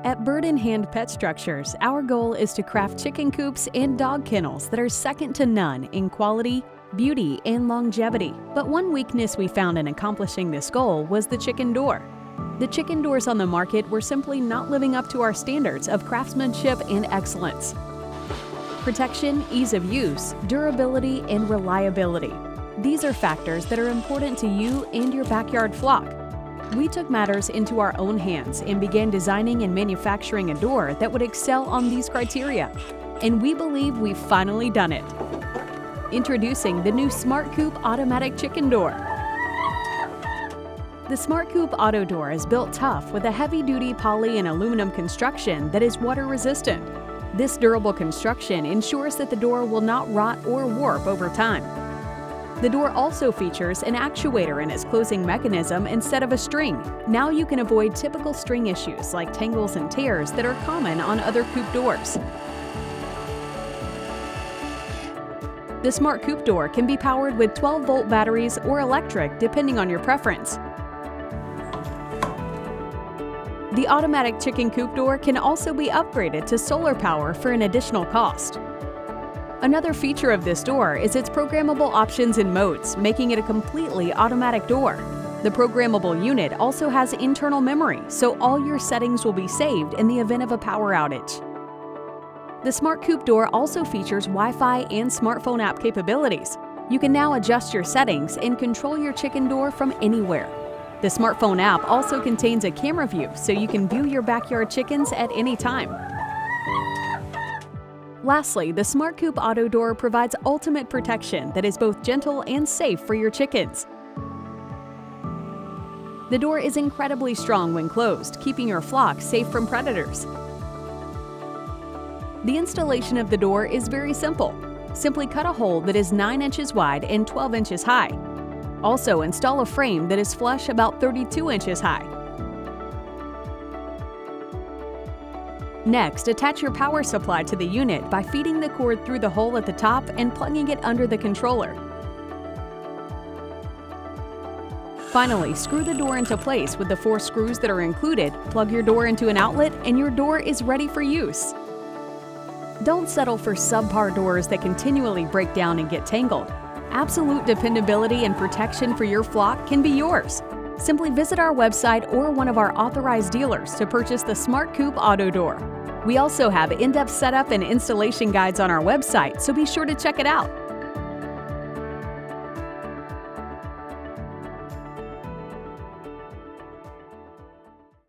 At Bird in Hand Pet Structures, our goal is to craft chicken coops and dog kennels that are second to none in quality, beauty, and longevity. But one weakness we found in accomplishing this goal was the chicken door. The chicken doors on the market were simply not living up to our standards of craftsmanship and excellence. Protection, ease of use, durability, and reliability. These are factors that are important to you and your backyard flock. We took matters into our own hands and began designing and manufacturing a door that would excel on these criteria. And we believe we've finally done it. Introducing the new Smart Coop Automatic Chicken Door. The Smart Coop Auto Door is built tough with a heavy-duty poly and aluminum construction that is water-resistant. This durable construction ensures that the door will not rot or warp over time. The door also features an actuator in its closing mechanism instead of a string. Now you can avoid typical string issues like tangles and tears that are common on other coop doors. The Smart Coop Door can be powered with 12-volt batteries or electric depending on your preference. The automatic chicken coop door can also be upgraded to solar power for an additional cost. Another feature of this door is its programmable options and modes, making it a completely automatic door. The programmable unit also has internal memory, so all your settings will be saved in the event of a power outage. The Smart Coop Door also features Wi-Fi and smartphone app capabilities. You can now adjust your settings and control your chicken door from anywhere. The smartphone app also contains a camera view, so you can view your backyard chickens at any time. Lastly, the Smart Coop Auto Door provides ultimate protection that is both gentle and safe for your chickens. The door is incredibly strong when closed, keeping your flock safe from predators. The installation of the door is very simple. Simply cut a hole that is 9 inches wide and 12 inches high. Also, install a frame that is flush about 32 inches high. Next, attach your power supply to the unit by feeding the cord through the hole at the top and plugging it under the controller. Finally, screw the door into place with the 4 screws that are included, plug your door into an outlet, and your door is ready for use. Don't settle for subpar doors that continually break down and get tangled. Absolute dependability and protection for your flock can be yours. Simply visit our website or one of our authorized dealers to purchase the Smart Coop Auto Door. We also have in-depth setup and installation guides on our website, so be sure to check it out.